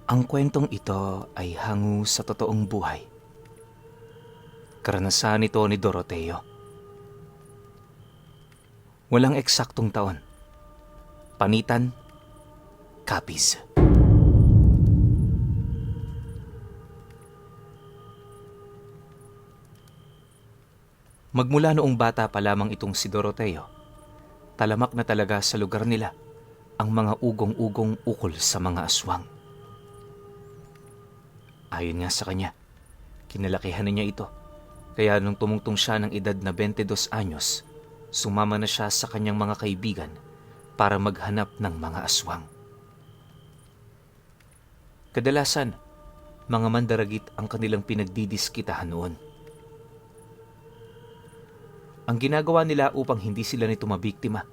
Ang kwentong ito ay hango sa totoong buhay. Karanasan nito ni Doroteo. Walang eksaktong taon. Panitan, Capiz. Magmula noong bata pa lamang itong si Doroteo, talamak na talaga sa lugar nila ang mga ugong-ugong ukol sa mga aswang. Ayon nga sa kanya, kinalakihan na niya ito. Kaya nung tumungtong siya ng edad na 22 anyos, sumama na siya sa kanyang mga kaibigan para maghanap ng mga aswang. Kadalasan, mga mandaragit ang kanilang pinagdidiskitahan noon. Ang ginagawa nila upang hindi sila nito mabiktima,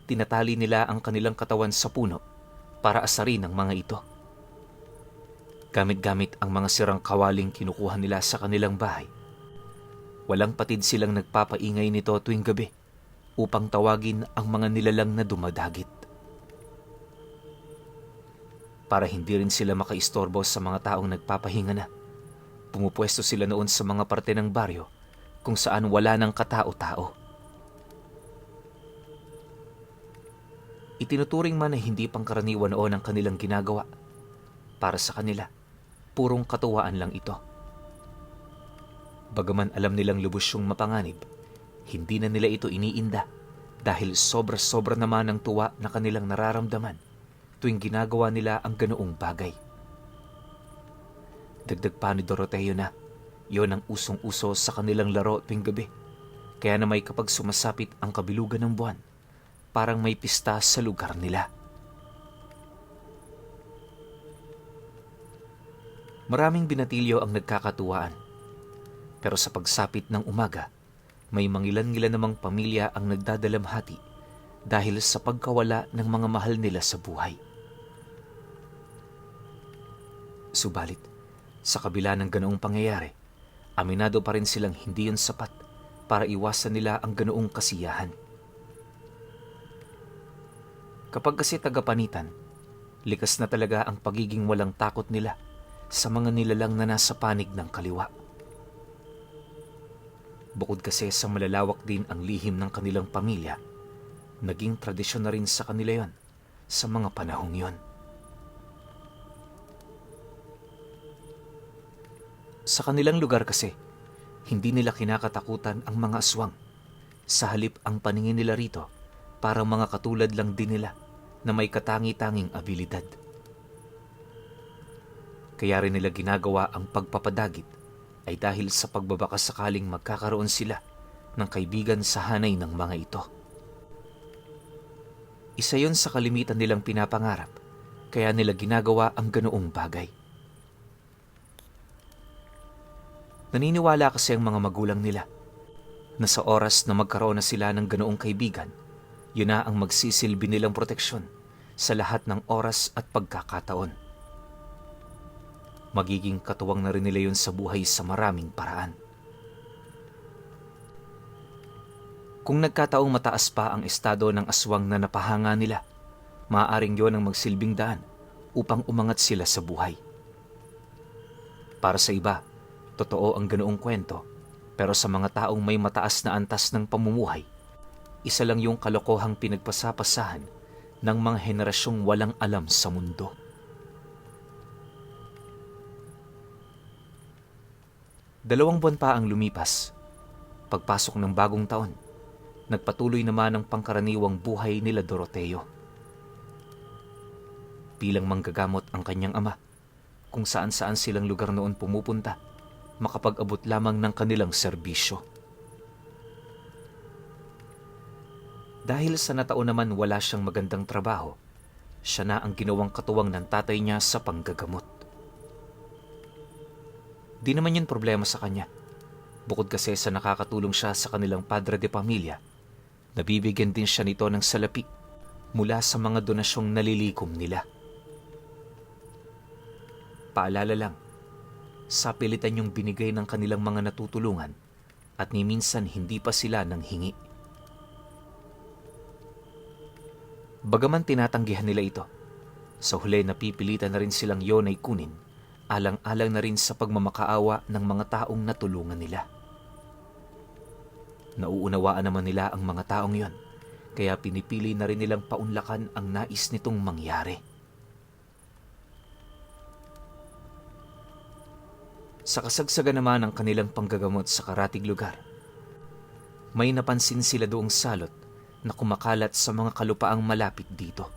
tinatali nila ang kanilang katawan sa puno para asarin ang mga ito. Gamit-gamit ang mga sirang kawaling kinukuha nila sa kanilang bahay. Walang patid silang nagpapaingay nito tuwing gabi upang tawagin ang mga nilalang na dumadagit. Para hindi rin sila makaistorbo sa mga taong nagpapahinga na, pumupwesto sila noon sa mga parte ng baryo kung saan wala ng katao-tao. Itinuturing man na hindi pangkaraniwan noon ang kanilang ginagawa. Para sa kanila, purong katuwaan lang ito. Bagaman alam nilang lubos yung mapanganib, hindi na nila ito iniinda dahil sobra-sobra naman ang tuwa na kanilang nararamdaman tuwing ginagawa nila ang ganoong bagay. Dagdag pa ni Doroteo na yon ang usong-uso sa kanilang laro tuwing gabi. Kaya na may kapag sumasapit ang kabilugan ng buwan, parang may pista sa lugar nila. Maraming binatilyo ang nagkakatuwaan. Pero sa pagsapit ng umaga, may mangilan-ngilan namang pamilya ang nagdadalamhati dahil sa pagkawala ng mga mahal nila sa buhay. Subalit, sa kabila ng ganoong pangyayari, aminado pa rin silang hindi yun sapat para iwasan nila ang ganoong kasiyahan. Kapag kasi tagapanitan, likas na talaga ang pagiging walang takot nila sa mga nilalang na nasa panig ng kaliwa. Bukod kasi sa malalawak din ang lihim ng kanilang pamilya, naging tradisyon na rin sa kanila yon sa mga panahong yon. Sa kanilang lugar kasi, hindi nila kinakatakutan ang mga aswang. Sa halip ang paningin nila rito, parang mga katulad lang din nila na may katangi-tanging abilidad. Kaya rin nila ginagawa ang pagpapadagit ay dahil sa pagbabaka sakaling magkakaroon sila ng kaibigan sa hanay ng mga ito. Isa yon sa kalimitan nilang pinapangarap, kaya nila ginagawa ang ganoong bagay. Naniniwala kasi ang mga magulang nila na sa oras na magkaroon na sila ng ganoong kaibigan, yun na ang magsisilbi nilang proteksyon sa lahat ng oras at pagkakataon. Magiging katuwang na rin nila yun sa buhay sa maraming paraan. Kung nagkataong mataas pa ang estado ng aswang na napahanga nila, maaaring yon ang magsilbing daan upang umangat sila sa buhay. Para sa iba, totoo ang ganoong kwento, pero sa mga taong may mataas na antas ng pamumuhay, isa lang yung kalokohang pinagpasapasahan ng mga henerasyong walang alam sa mundo. Dalawang buwan pa ang lumipas. Pagpasok ng bagong taon, nagpatuloy naman ang pangkaraniwang buhay nila Doroteo. Bilang manggagamot ang kanyang ama, kung saan-saan silang lugar noon pumupunta, makapag-abot lamang ng kanilang serbisyo. Dahil sa nataon naman wala siyang magandang trabaho, siya na ang ginawang katuwang ng tatay niya sa panggagamot. Di naman yun problema sa kanya. Bukod kasi sa nakakatulong siya sa kanilang padre de pamilya, nabibigyan din siya nito ng salapi mula sa mga donasyong nalilikom nila. Paalala lang, sa pilitan yung binigay ng kanilang mga natutulungan at ni minsan hindi pa sila nang hingi. Bagaman tinatanggihan nila ito, Sa huli napipilitan na rin silang yon ay kunin, alang-alang na rin sa pagmamakaawa ng mga taong natulungan nila. Nauunawaan naman nila ang mga taong yon, kaya pinipili na rin nilang paunlakan ang nais nitong mangyari. Sa kasagsagan naman ng kanilang panggagamot sa karatig lugar, may napansin sila doong salot na kumakalat sa mga kalupaang malapit dito.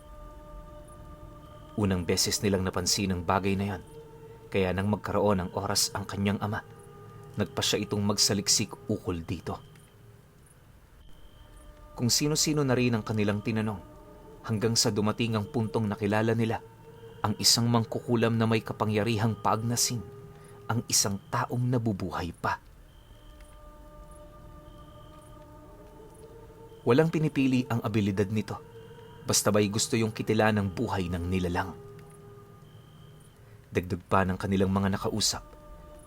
Unang beses nilang napansin ang bagay na yan, kaya nang magkaroon ng oras ang kanyang ama, nagpa siya itong magsaliksik ukol dito. Kung sino-sino na rin ang kanilang tinanong, hanggang sa dumating ang puntong nakilala nila ang isang mangkukulam na may kapangyarihang paagnasin, ang isang taong nabubuhay pa. Walang pinipili ang abilidad nito, basta ba'y gusto yung kitila ng buhay ng nilalang. Dagdag pa ng kanilang mga nakausap,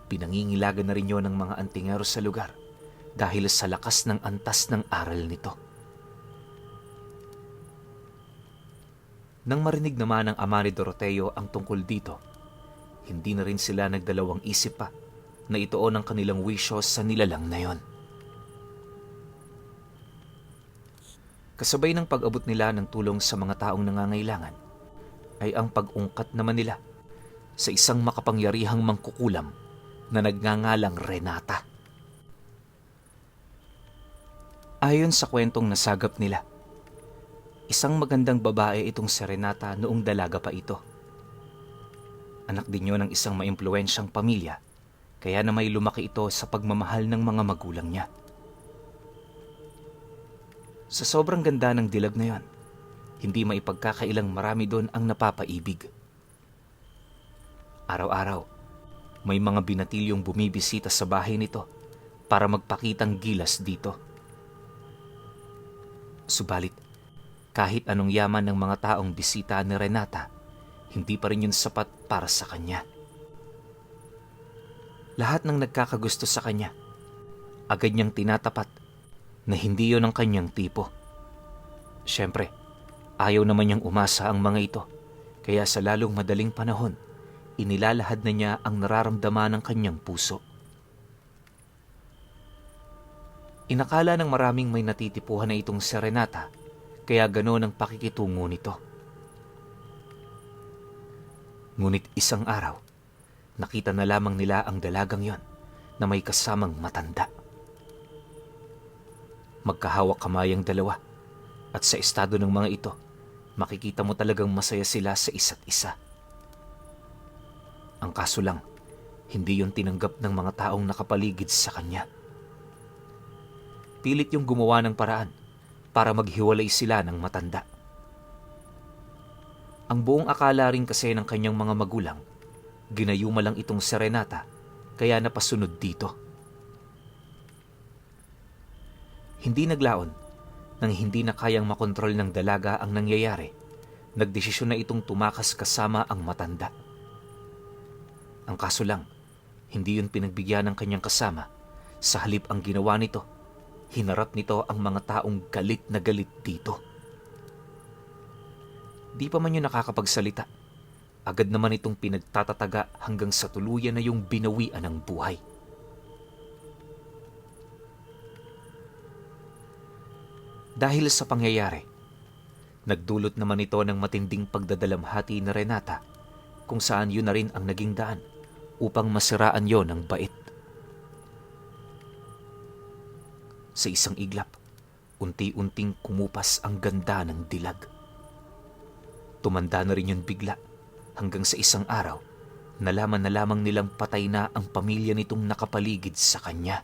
pinangingilagan na rin yun ng mga antingero sa lugar dahil sa lakas ng antas ng aral nito. Nang marinig naman ng ama ni Doroteo ang tungkol dito, hindi na rin sila nagdalawang isip pa na ituon ang kanilang wisyo sa nilalang na yon. Kasabay ng pag-abot nila ng tulong sa mga taong nangangailangan, ay ang pag-ungkat naman nila sa isang makapangyarihang mangkukulam na nagngangalang Renata. Ayon sa kwentong nasagap nila, isang magandang babae itong si Renata noong dalaga pa ito. Anak din yun ng isang maimpluwensyang pamilya, kaya na may lumaki ito sa pagmamahal ng mga magulang niya. Sa sobrang ganda ng dilag na yon, hindi maipagkakailang marami doon ang napapaibig. Araw-araw, may mga binatilyong bumibisita sa bahay nito para magpakitang gilas dito. Subalit, kahit anong yaman ng mga taong bisita ni Renata, hindi pa rin yun sapat para sa kanya. Lahat ng nagkakagusto sa kanya, agad niyang tinatapat na hindi yun ang kanyang tipo. Siyempre, ayaw naman niyang umasa ang mga ito, kaya sa lalong madaling panahon, inilalahad na niya ang nararamdaman ng kanyang puso. Inakala ng maraming may natitipuhan na itong si Renata, kaya ganoon ang pakikitungo nito. Ngunit isang araw, nakita na lamang nila ang dalagang yon na may kasamang matanda. Magkahawak kamay ang dalawa, at sa estado ng mga ito, makikita mo talagang masaya sila sa isa't isa. Ang kaso lang, hindi yon tinanggap ng mga taong nakapaligid sa kanya. Pilit yung gumawa ng paraan para maghiwalay sila ng matanda. Ang buong akala rin kasi ng kanyang mga magulang, ginayuma lang itong si Renata, kaya napasunod dito. Hindi naglaon, nang hindi na kayang makontrol ng dalaga ang nangyayari, nagdesisyon na itong tumakas kasama ang matanda. Ang kaso lang, hindi yun pinagbigyan ng kanyang kasama. Sa halip ang ginawa nito, hinarap nito ang mga taong galit na galit dito. Di pa man yun nakakapagsalita, agad naman itong pinagtatataga hanggang sa tuluyan na yung binawian ng buhay. Dahil sa pangyayari, nagdulot naman ito ng matinding pagdadalamhati ni Renata, kung saan yun na rin ang naging daan upang masiraan yon ng bait. Sa isang iglap, unti-unting kumupas ang ganda ng dilag. Tumanda na rin yun bigla, hanggang sa isang araw, nalaman na lamang nilang patay na ang pamilya nitong nakapaligid sa kanya.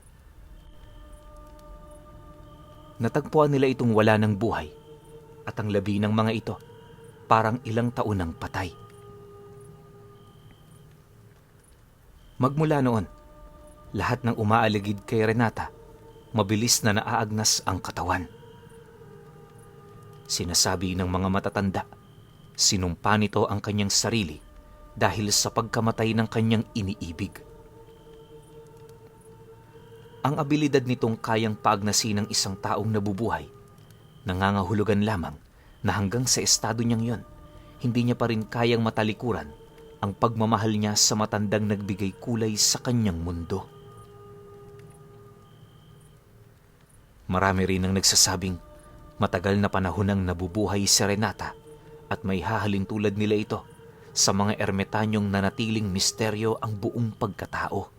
Natagpuan nila itong wala ng buhay, at ang labi ng mga ito parang ilang taon ng patay. Magmula noon, lahat ng umaaligid kay Renata, mabilis na naaagnas ang katawan. Sinasabi ng mga matatanda, sinumpa nito ang kanyang sarili dahil sa pagkamatay ng kanyang iniibig. Ang abilidad nitong kayang paagnasin ng isang taong nabubuhay, nangangahulugan lamang na hanggang sa estado niyang yon, hindi niya pa rin kayang matalikuran ang pagmamahal niya sa matandang nagbigay kulay sa kanyang mundo. Marami rin ang nagsasabing matagal na panahon nang nabubuhay si Renata at may hahalin tulad nila ito sa mga ermitanyong nanatiling misteryo ang buong pagkatao.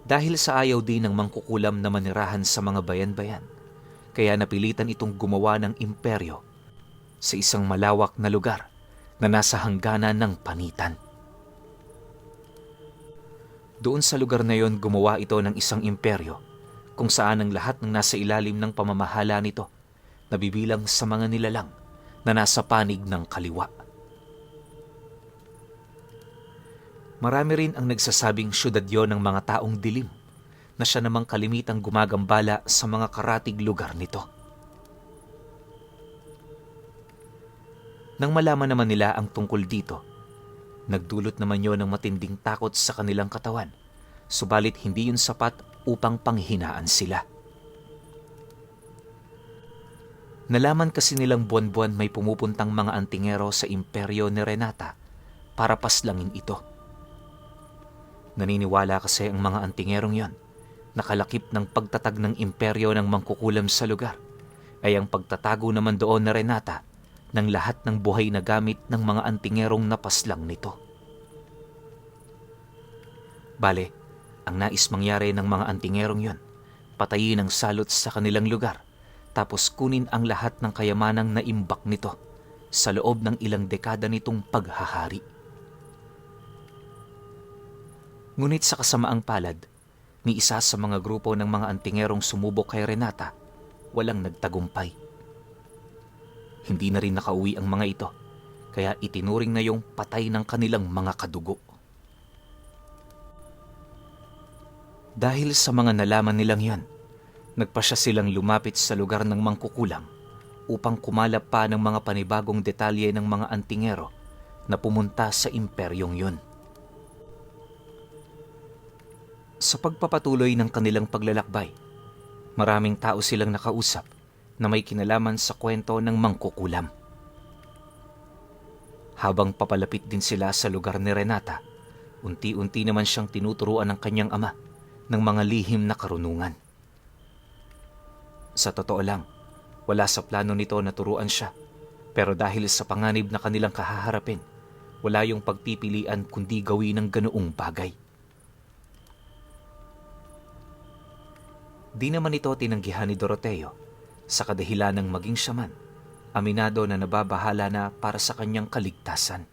Dahil sa ayaw din ng mangkukulam na manirahan sa mga bayan-bayan, kaya napilitan itong gumawa ng imperyo sa isang malawak na lugar na nasa hangganan ng panitan. Doon sa lugar na yon gumawa ito ng isang imperyo kung saan ang lahat ng nasa ilalim ng pamamahala nito nabibilang sa mga nilalang na nasa panig ng kaliwa. Marami rin ang nagsasabing syudad yon ng mga taong dilim na siya namang kalimitang gumagambala sa mga karatig lugar nito. Nang malaman naman nila ang tungkol dito, nagdulot naman yon ng matinding takot sa kanilang katawan, subalit hindi yun sapat upang panghinaan sila. Nalaman kasi nilang buwan-buwan may pumupuntang mga antingero sa imperyo ni Renata para paslangin ito. Naniniwala kasi ang mga antingerong yon na kalakip ng pagtatag ng imperyo ng mangkukulam sa lugar ay ang pagtatago naman doon na Renata ng lahat ng buhay na gamit ng mga antingerong napaslang nito. Bale, ang nais mangyari ng mga antingerong yon, patayin ang salot sa kanilang lugar tapos kunin ang lahat ng kayamanang naimbak nito sa loob ng ilang dekada nitong paghahari. Ngunit sa kasamaang palad, ni isa sa mga grupo ng mga antingerong sumubok kay Renata, walang nagtagumpay. Hindi na rin nakauwi ang mga ito, kaya itinuring na yung patay ng kanilang mga kadugo. Dahil sa mga nalaman nilang yan, nagpasya silang lumapit sa lugar ng mangkukulam upang kumalap pa ng mga panibagong detalye ng mga antingero na pumunta sa imperyong yun. Sa pagpapatuloy ng kanilang paglalakbay, maraming tao silang nakausap na may kinalaman sa kwento ng mangkukulam. Habang papalapit din sila sa lugar ni Renata, unti-unti naman siyang tinuturuan ng kanyang ama ng mga lihim na karunungan. Sa totoo lang, wala sa plano nito na turuan siya, pero dahil sa panganib na kanilang kahaharapin, wala yung pagpipilian kundi gawin ng ganoong bagay. Di naman ito tinanggihan ni Doroteo sa kadahilan ng maging siya man, aminado na nababahala na para sa kanyang kaligtasan.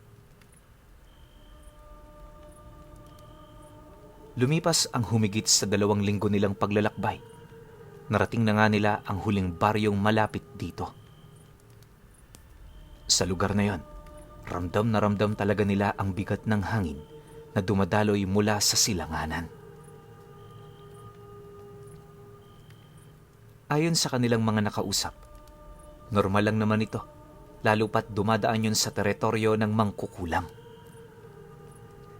Lumipas ang humigit sa 2 linggo nilang paglalakbay. Narating na nga nila ang huling baryong malapit dito. Sa lugar na yon, ramdam na ramdam talaga nila ang bigat ng hangin na dumadaloy mula sa silanganan. Ayon sa kanilang mga nakausap, normal lang naman ito, lalo pat dumadaan yun sa teritoryo ng mangkukulam.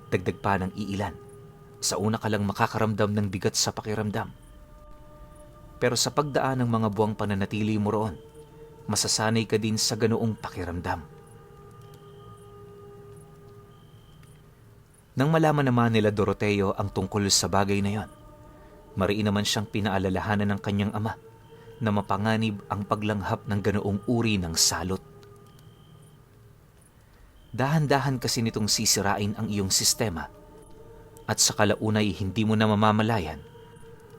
Dagdag pa ng iilan, sa una ka lang makakaramdam ng bigat sa pakiramdam. Pero sa pagdaan ng mga buwang pananatili mo roon, masasanay ka din sa ganoong pakiramdam. Nang malaman naman nila Doroteo ang tungkol sa bagay na yon, mariin naman siyang pinaalalahanan ng kanyang ama na mapanganib ang paglanghap ng ganoong uri ng salot. Dahan-dahan kasi nitong sisirain ang iyong sistema at sa kalaunay hindi mo na mamamalayan,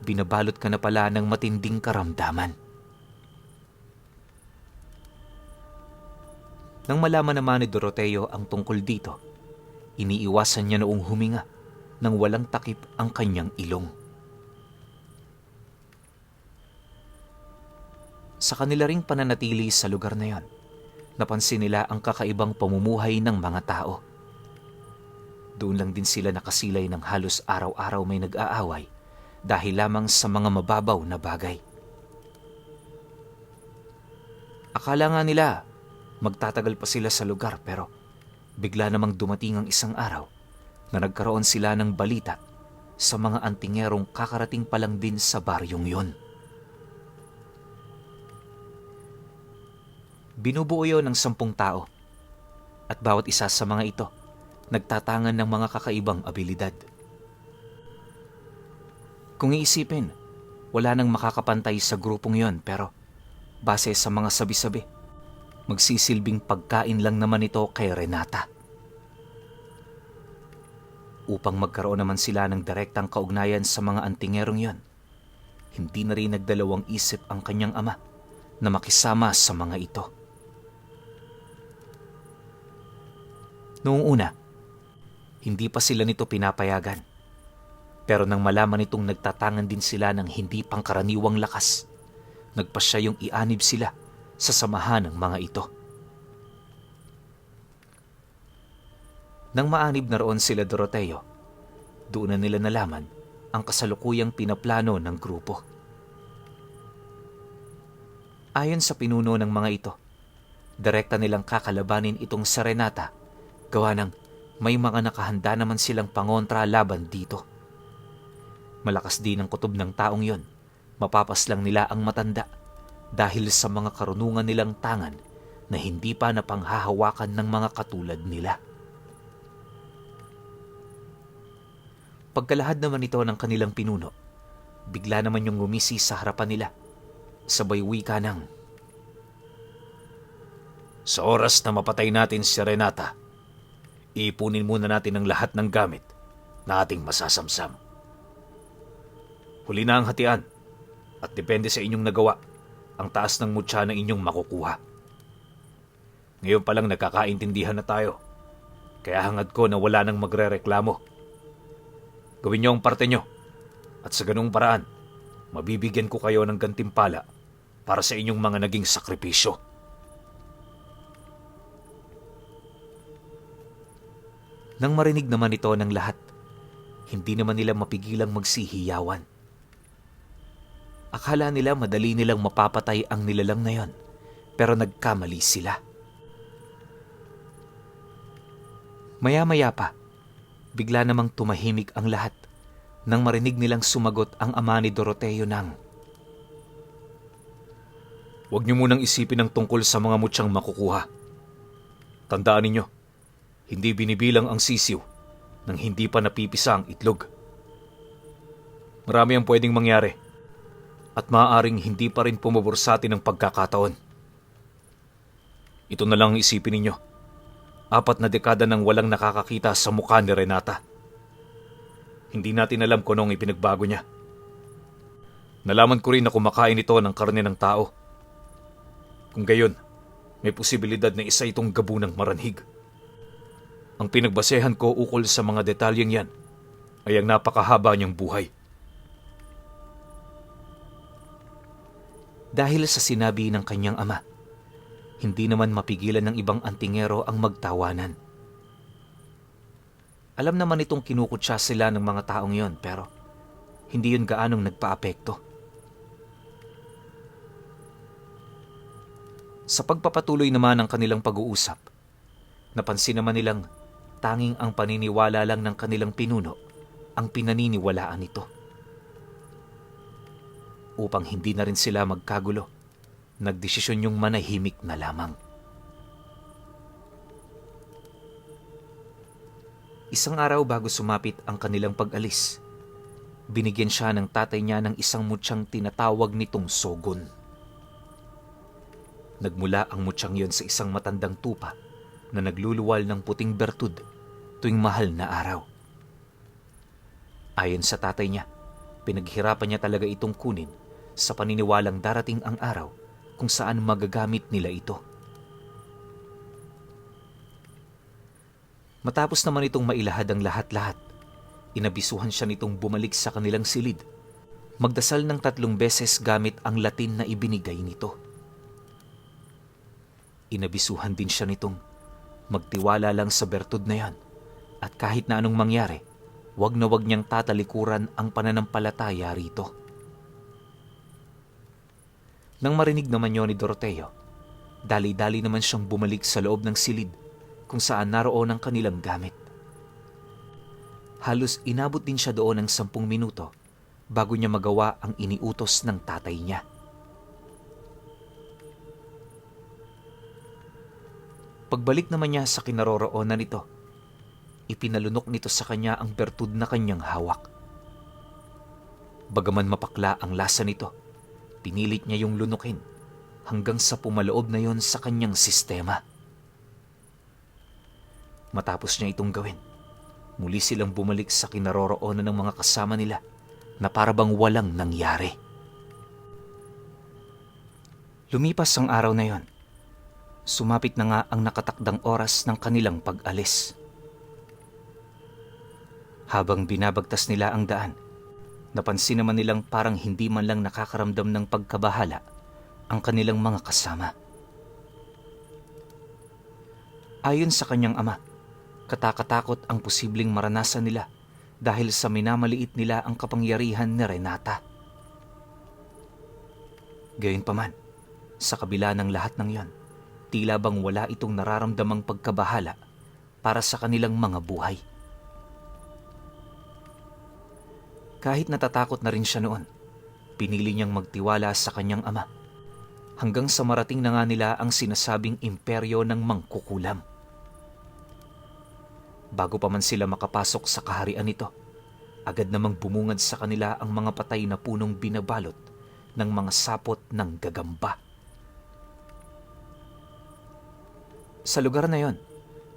binabalot ka na pala ng matinding karamdaman. Nang malaman naman ni Doroteo ang tungkol dito, iniiwasan niya noong huminga nang walang takip ang kanyang ilong. Sa kanila ring pananatili sa lugar na yon, napansin nila ang kakaibang pamumuhay ng mga tao. Doon lang din sila nakasilay ng halos araw-araw may nag-aaway dahil lamang sa mga mababaw na bagay. Akala nga nila magtatagal pa sila sa lugar pero bigla namang dumating ang isang araw na nagkaroon sila ng balita sa mga antingerong kakarating pa lang din sa baryong yon. Binubuo yon ng 10 tao at bawat isa sa mga ito nagtatangan ng mga kakaibang abilidad. Kung iisipin, wala nang makakapantay sa grupong yon pero base sa mga sabi-sabi, magsisilbing pagkain lang naman ito kay Renata. Upang magkaroon naman sila ng direktang kaugnayan sa mga antingerong yon, hindi na rin nagdalawang isip ang kanyang ama na makisama sa mga ito. Noong una, hindi pa sila nito pinapayagan. Pero nang malaman nitong nagtatangan din sila ng hindi pangkaraniwang lakas, nagpasya yung ianib sila sa samahan ng mga ito. Nang maanib na roon sila Doroteo, doon na nila nalaman ang kasalukuyang pinaplano ng grupo. Ayon sa pinuno ng mga ito, direkta nilang kakalabanin itong sa Renata, gawa ng may mga nakahanda naman silang pangontra laban dito. Malakas din ang kutob ng taong yon, mapapaslang nila ang matanda dahil sa mga karunungan nilang tangan na hindi pa napanghahawakan ng mga katulad nila. Pagkalahad naman ito ng kanilang pinuno, bigla naman yung ngumisi sa harapan nila, sabay wika ng, "Sa oras na mapatay natin si Renata, ipunin muna natin ang lahat ng gamit na ating masasamsam. Huli na ang hatian at depende sa inyong nagawa ang taas ng mutya na inyong makukuha. Ngayon pa lang nagkakaintindihan na tayo, kaya hangad ko na wala nang magrereklamo. Gawin niyo ang parte niyo at sa ganung paraan, mabibigyan ko kayo ng gantimpala para sa inyong mga naging sakripisyo." Nang marinig naman ito ng lahat, hindi naman nila mapigilang magsihiyawan. Akala nila madali nilang mapapatay ang nilalang na yon, pero nagkamali sila. Maya-maya pa, bigla namang tumahimik ang lahat nang marinig nilang sumagot ang ama ni Doroteo ng, "Huwag niyo munang isipin ang tungkol sa mga mutyang makukuha. Tandaan ninyo, hindi binibilang ang sisiw nang hindi pa napipisa ang itlog. Marami ang pwedeng mangyari at maaaring hindi pa rin pumabor sa atin ang pagkakataon. Ito na lang ang isipin ninyo. 4 na dekada nang walang nakakakita sa mukha ni Renata. Hindi natin alam kung anong ipinagbago niya. Nalaman ko rin na kumakain ito ng karne ng tao. Kung gayon, may posibilidad na isa itong gabunang maranhig. Ang pinagbasehan ko ukol sa mga detalyeng yan ay ang napakahaba niyang buhay." Dahil sa sinabi ng kanyang ama, hindi naman mapigilan ng ibang antingero ang magtawanan. Alam naman itong kinukutsa sila ng mga taong yon, pero hindi yun gaanong nagpaapekto. Sa pagpapatuloy naman ng kanilang pag-uusap, napansin naman nilang tanging ang paniniwala lang ng kanilang pinuno ang pinaniniwalaan nito. Upang hindi na rin sila magkagulo, nagdesisyon yung manahimik na lamang. Isang araw bago sumapit ang kanilang pag-alis, binigyan siya ng tatay niya ng isang mutyang tinatawag nitong sogon. Nagmula ang mutyang yon sa isang matandang tupa na nagluluwal ng puting bertud tuwing mahal na araw. Ayon sa tatay niya, pinaghirapan niya talaga itong kunin sa paniniwalang darating ang araw kung saan magagamit nila ito. Matapos naman itong mailahad ang lahat-lahat, inabisuhan siya nitong bumalik sa kanilang silid, magdasal ng 3 beses gamit ang Latin na ibinigay nito. Inabisuhan din siya nitong magtiwala lang sa bertud na yan at kahit na anong mangyari, wag na wag niyang tatalikuran ang pananampalataya rito. Nang marinig naman yun ni Doroteo, dali-dali naman siyang bumalik sa loob ng silid kung saan naroon ang kanilang gamit. Halos inabot din siya doon ng 10 minuto bago niya magawa ang iniutos ng tatay niya. Pagbalik naman niya sa kinaroroonan nito, ipinalunok nito sa kanya ang bertud na kanyang hawak. Bagaman mapakla ang lasa nito, pinilit niya yung lunukin hanggang sa pumaloob na yon sa kanyang sistema. Matapos niya itong gawin, muli silang bumalik sa kinaroroonan ng mga kasama nila na parabang walang nangyari. Lumipas ang araw na yon. Sumapit na nga ang nakatakdang oras ng kanilang pag-alis. Habang binabagtas nila ang daan, napansin naman nilang parang hindi man lang nakakaramdam ng pagkabahala ang kanilang mga kasama. Ayon sa kanyang ama, katakatakot ang posibleng maranasan nila dahil sa minamaliit nila ang kapangyarihan ni Renata. Gayunpaman, sa kabila ng lahat ng yon, tila bang wala itong nararamdamang pagkabahala para sa kanilang mga buhay. Kahit natatakot na rin siya noon, pinili niyang magtiwala sa kanyang ama hanggang sa marating na nga nila ang sinasabing imperyo ng mangkukulam. Bago pa man sila makapasok sa kaharian nito, agad namang bumungad sa kanila ang mga patay na punong binabalot ng mga sapot ng gagamba. Sa lugar na yon,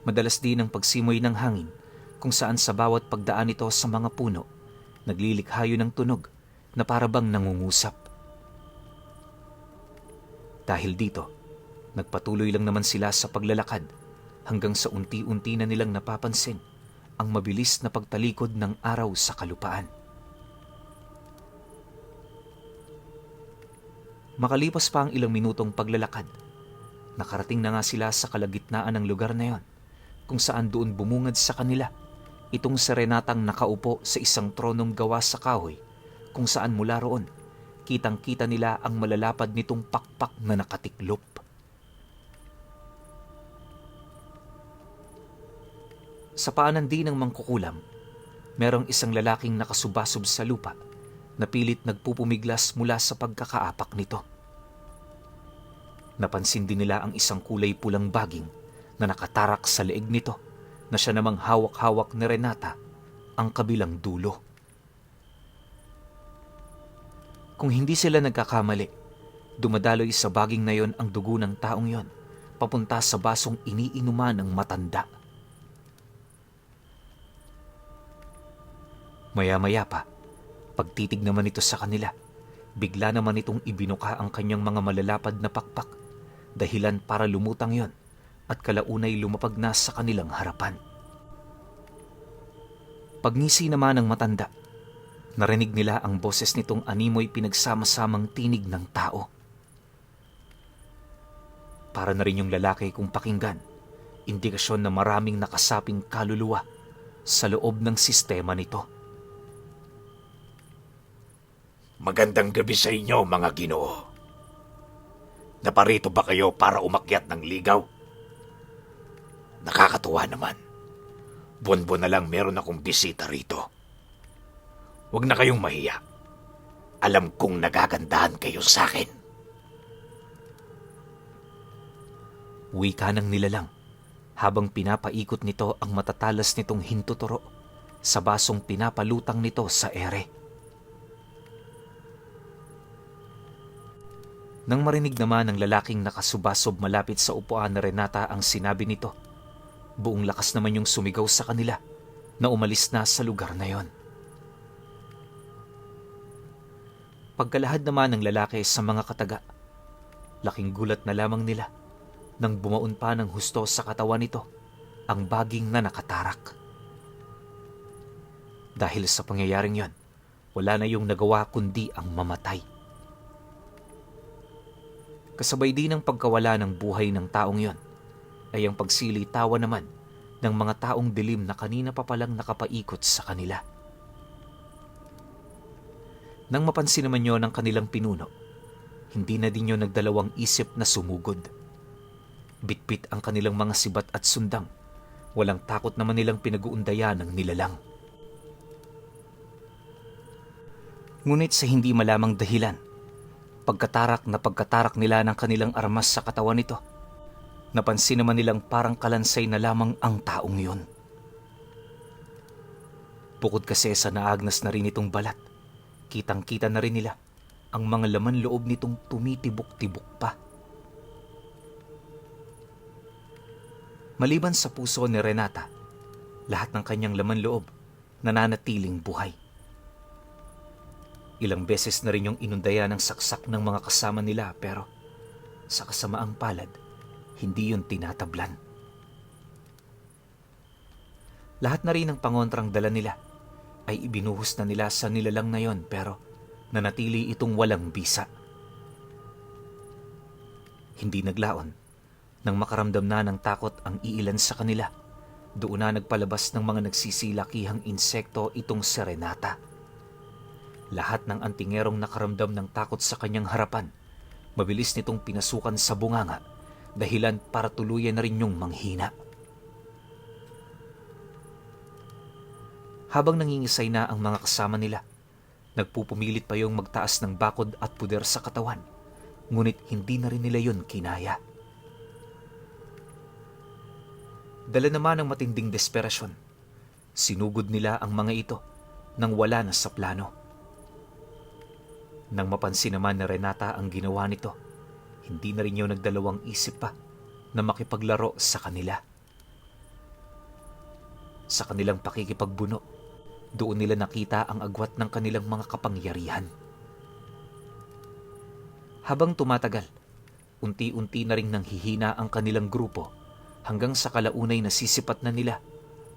madalas din ang pagsimoy ng hangin kung saan sa bawat pagdaan nito sa mga puno, naglilikhayo ng tunog na parabang nangungusap. Dahil dito, nagpatuloy lang naman sila sa paglalakad hanggang sa unti-unti na nilang napapansin ang mabilis na pagtalikod ng araw sa kalupaan. Makalipas pa ang ilang minutong paglalakad, nakarating na nga sila sa kalagitnaan ng lugar na yon, kung saan doon bumungad sa kanila itong si Renatang nakaupo sa isang tronong gawa sa kahoy, kung saan mula roon kitang-kita nila ang malalapad nitong pakpak na nakatiklop. Sa paanan din ng mangkukulam, merong isang lalaking nakasubasob sa lupa na pilit nagpupumiglas mula sa pagkakaapak nito. Napansin din nila ang isang kulay pulang baging na nakatarak sa leeg nito na siya namang hawak-hawak ni Renata ang kabilang dulo. Kung hindi sila nagkakamali, dumadaloy sa baging na yon ang dugo ng taong yon papunta sa basong iniinuman ng matanda. Maya-maya pa, pagtitig naman ito sa kanila, bigla naman itong ibinuka ang kanyang mga malalapad na pakpak, dahilan para lumutang yon at kalaunay lumapag na sa kanilang harapan. Pagngisi naman ng matanda, narinig nila ang boses nitong animoy pinagsama-samang tinig ng tao. Para na rin yung lalaki kung pakinggan, indikasyon na maraming nakasaping kaluluwa sa loob ng sistema nito. Magandang gabi sa inyo, mga Ginoo. Naparito ba kayo para umakyat ng ligaw? Nakakatuwa naman. Buwan-buwan na lang meron akong bisita rito. Huwag na kayong mahiya. Alam kong nagagandahan kayo sa akin. Wika ng nilalang habang pinapaikot nito ang matatalas nitong hintuturo sa basong pinapalutang nito sa ere. Nang marinig naman ng lalaking nakasubasob malapit sa upuan ni Renata ang sinabi nito, buong lakas naman yung sumigaw sa kanila na umalis na sa lugar na yon. Pagkalahad naman ng lalaki sa mga kataga, laking gulat na lamang nila nang bumaon pa ng husto sa katawan nito ang baging na nakatarak. Dahil sa pangyayaring yon, wala na yung nagawa kundi ang mamatay. Kasabay din ng pagkawala ng buhay ng taong yon ay ang pagsili-tawa naman ng mga taong dilim na kanina pa palang nakapaikot sa kanila. Nang mapansin naman yon ng kanilang pinuno, hindi na din yon nagdalawang isip na sumugod. Bitbit ang kanilang mga sibat at sundang, walang takot naman nilang pinag-uundayan ng nilalang. Ngunit sa hindi malamang dahilan, pagkatarak nila ng kanilang armas sa katawan nito, Napansin naman nilang parang kalansay na lamang ang taong yun. Bukod kasi sa naagnas na rin itong balat, kitang-kita na rin nila ang mga laman loob nitong tumitibok-tibok pa. Maliban sa puso ni Renata, lahat ng kanyang laman loob nananatiling buhay. Ilang beses na rin yung inundaya ng saksak ng mga kasama nila pero sa kasamaang palad, hindi yun tinatablan. Lahat na rin ng pangontrang dala nila ay ibinuhos na nila sa nilalang na yon pero nanatili itong walang bisa. Hindi naglaon nang makaramdam na ng takot ang iilan sa kanila. Doon na nagpalabas ng mga nagsisilakihang insekto itong si Renata. Lahat ng antingerong nakaramdam ng takot sa kanyang harapan, mabilis nitong pinasukan sa bunganga, dahilan para tuluyan na rin yung manghina. Habang nangingisay na ang mga kasama nila, nagpupumilit pa yung magtaas ng bakod at puder sa katawan, ngunit hindi na rin nila yun kinaya. Dala naman ng matinding desperasyon, sinugod nila ang mga ito nang wala na sa plano. Nang mapansin naman na Renata ang ginawa nito, hindi na rin yun nagdalawang isip pa na makipaglaro sa kanila. Sa kanilang pakikipagbuno, doon nila nakita ang agwat ng kanilang mga kapangyarihan. Habang tumatagal, unti-unti na ring nanghihina ang kanilang grupo hanggang sa kalaunay nasisipat na nila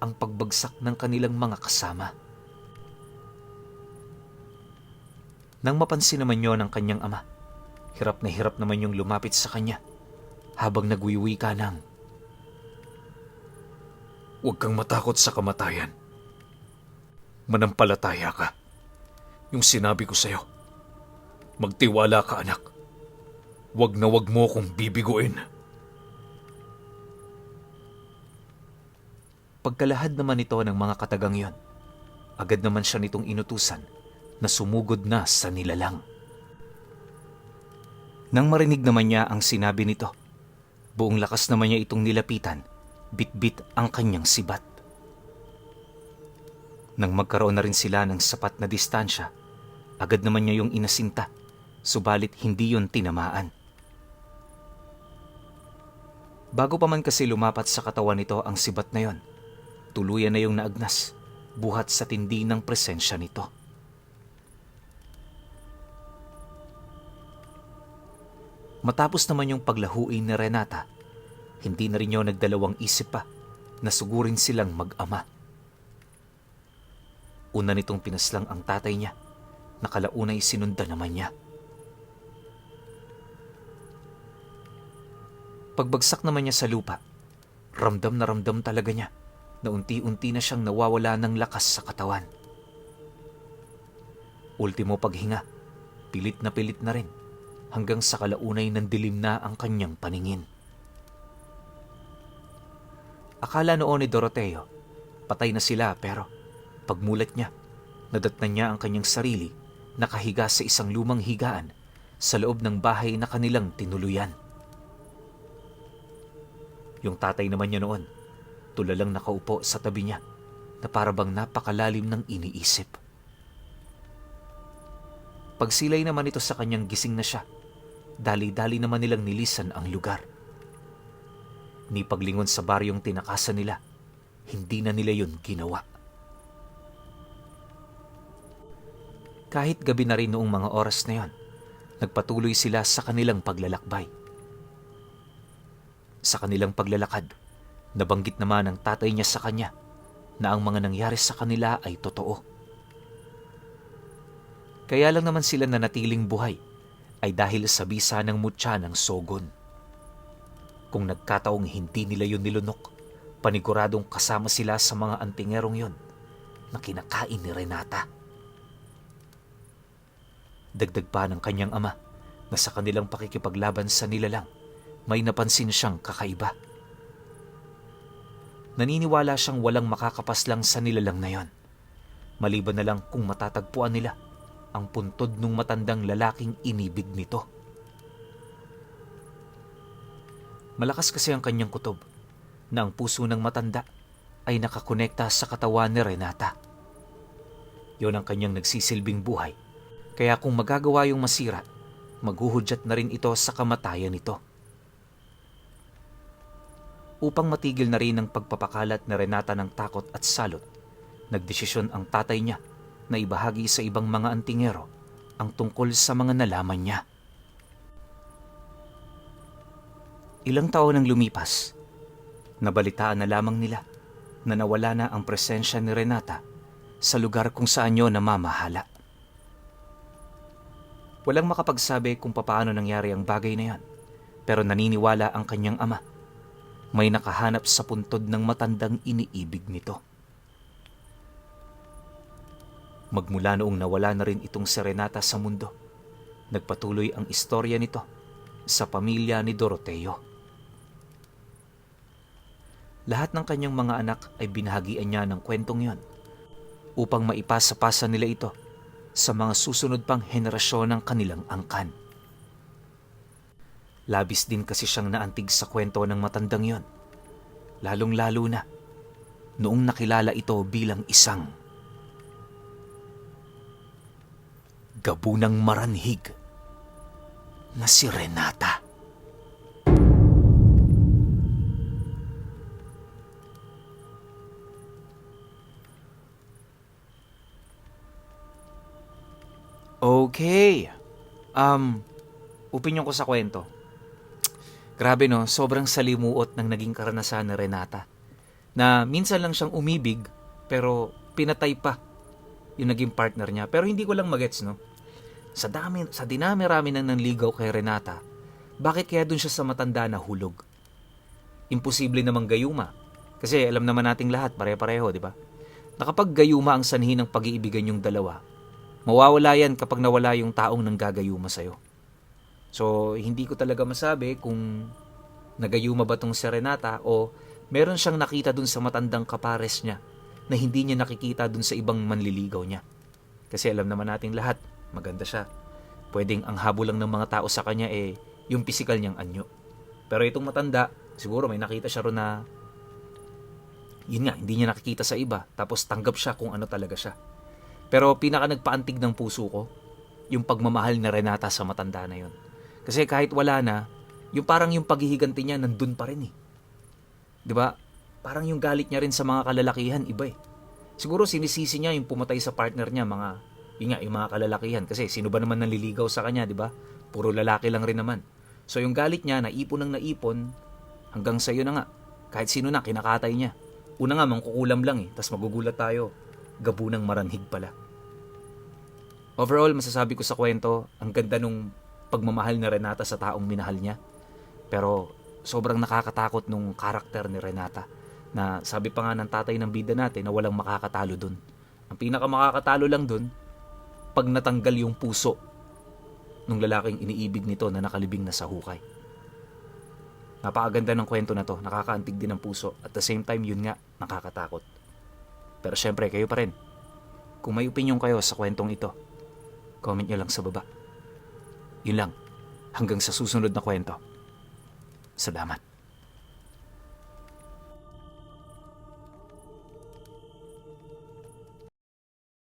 ang pagbagsak ng kanilang mga kasama. Nang mapansin naman yon ng kanyang ama, hirap na hirap naman yung lumapit sa kanya habang nagwiwi ka ng, Huwag kang matakot sa kamatayan. Manampalataya ka. Yung sinabi ko sa'yo. Magtiwala ka, anak. Huwag na huwag mo kong bibiguin. Pagkalahad naman ito ng mga katagang yon, agad naman siya nitong inutusan na sumugod na sa nilalang. Nang marinig naman niya ang sinabi nito, buong lakas naman niya itong nilapitan, bit-bit ang kanyang sibat. Nang magkaroon na rin sila ng sapat na distansya, agad naman niya yung inasinta, subalit hindi yun tinamaan. Bago pa man kasi lumapat sa katawan nito ang sibat na yon, tuluyan na yung naagnas, buhat sa tindi ng presensya nito. Matapos naman yung paglahuin ni Renata, hindi na rin yun nagdalawang isip pa na sugurin silang mag-ama. Una nitong pinaslang ang tatay niya, nakalaunay sinundan naman niya. Pagbagsak naman niya sa lupa, ramdam na ramdam talaga niya na unti-unti na siyang nawawala ng lakas sa katawan. Ultimo paghinga, pilit na rin, hanggang sa kalaunay ng dilim na ang kanyang paningin. Akala noon ni Doroteo, patay na sila pero pagmulat niya, nadatnan niya ang kanyang sarili nakahiga sa isang lumang higaan sa loob ng bahay na kanilang tinuluyan. Yung tatay naman niya noon, tulalang nakaupo sa tabi niya na parabang napakalalim ng iniisip. Pagsilay naman ito sa kanyang gising na siya, dali-dali naman nilang nilisan ang lugar. Ni paglingon sa baryong tinakasan nila, hindi na nila yun ginawa. Kahit gabi na rin noong mga oras na yon, nagpatuloy sila sa kanilang paglalakbay. Sa kanilang paglalakad, nabanggit naman ng tatay niya sa kanya na ang mga nangyari sa kanila ay totoo. Kaya lang naman sila nanatiling buhay ay dahil sa bisa ng mutya ng Sogon. Kung nagkataong hindi nila yun nilunok, paniguradong kasama sila sa mga antingerong yon na kinakain ni Renata. Dagdag pa ng kanyang ama na sa kanilang pakikipaglaban sa nilalang, may napansin siyang kakaiba. Naniniwala siyang walang makakapaslang sa nilalang na yon, maliban na lang kung matatagpuan nila ang puntod ng matandang lalaking inibig nito. Malakas kasi ang kanyang kutob na ang puso ng matanda ay nakakonekta sa katawan ni Renata. Yon ang kanyang nagsisilbing buhay. Kaya kung magagawa yung masira, maghuhudyat na rin ito sa kamatayan nito. Upang matigil na rin ang pagpapakalat ni Renata ng takot at salot, nagdesisyon ang tatay niya na ibahagi sa ibang mga antingero ang tungkol sa mga nalaman niya. Ilang taon ang lumipas, nabalitaan na lamang nila na nawala na ang presensya ni Renata sa lugar kung saan niyo namamahala. Walang makapagsabi kung papaano nangyari ang bagay na yan, pero naniniwala ang kanyang ama. May nakahanap sa puntod ng matandang iniibig nito. Magmula noong nawala na rin itong si Renata sa mundo, nagpatuloy ang istorya nito sa pamilya ni Doroteo. Lahat ng kanyang mga anak ay binahagian niya ng kwentong yon upang maipasa-pasa nila ito sa mga susunod pang henerasyon ng kanilang angkan. Labis din kasi siyang naantig sa kwento ng matandang yon, lalong-lalo na noong nakilala ito bilang isang gabunang maranhig na si Renata. Okay. Opinyon ko sa kwento. Grabe no, sobrang salimuot ng naging karanasan ni Renata. Na minsan lang siyang umibig, pero pinatay pa yung naging partner niya. Pero hindi ko lang magets no. Sa dinami-rami nang nanligaw kay Renata, bakit kaya dun siya sa matanda na hulog? Imposible namang gayuma. Kasi alam naman nating lahat, pare-pareho, di ba? Na kapag gayuma ang sanhi ng pag-iibigan yung dalawa, mawawala yan kapag nawala yung taong nanggagayuma sa'yo. So, hindi ko talaga masabi kung nagayuma ba tong si Renata o meron siyang nakita dun sa matandang kapares niya na hindi niya nakikita dun sa ibang manliligaw niya. Kasi alam naman nating lahat, maganda siya. Pwedeng ang habol lang ng mga tao sa kanya yung physical niyang anyo. Pero itong matanda, siguro may nakita siya ron na yun nga, hindi niya nakikita sa iba. Tapos tanggap siya kung ano talaga siya. Pero pinaka nagpaantig ng puso ko, yung pagmamahal ni Renata sa matanda na yun. Kasi kahit wala na, yung parang yung paghihiganti niya nandun pa rin eh. 'Di ba? Parang yung galit niya rin sa mga kalalakihan iba eh. Siguro sinisisi niya yung pumatay sa partner niya, yung mga kalalakihan. Kasi sino ba naman nanliligaw sa kanya, 'di ba? Puro lalaki lang rin naman. So yung galit niya, naipon ng naipon, hanggang sa yun na nga. Kahit sino na, kinakatay niya. Una nga, mangkukulam lang eh. Tapos magugulat tayo, gabunang maranhig pala. Overall, masasabi ko sa kwento, ang ganda nung pagmamahal ni Renata sa taong minahal niya. Pero sobrang nakakatakot nung karakter ni Renata. Na sabi pa nga ng tatay ng bida natin na walang makakatalo dun. Ang pinaka makakatalo lang dun, pag natanggal yung puso nung lalaking iniibig nito na nakalibing na sa hukay. Napakaganda ng kwento na to, nakakaantig din ng puso. At the same time, yun nga, nakakatakot. Pero syempre, kayo pa rin. Kung may opinion kayo sa kwentong ito, comment nyo lang sa baba. Yun lang. Hanggang sa susunod na kwento. Salamat.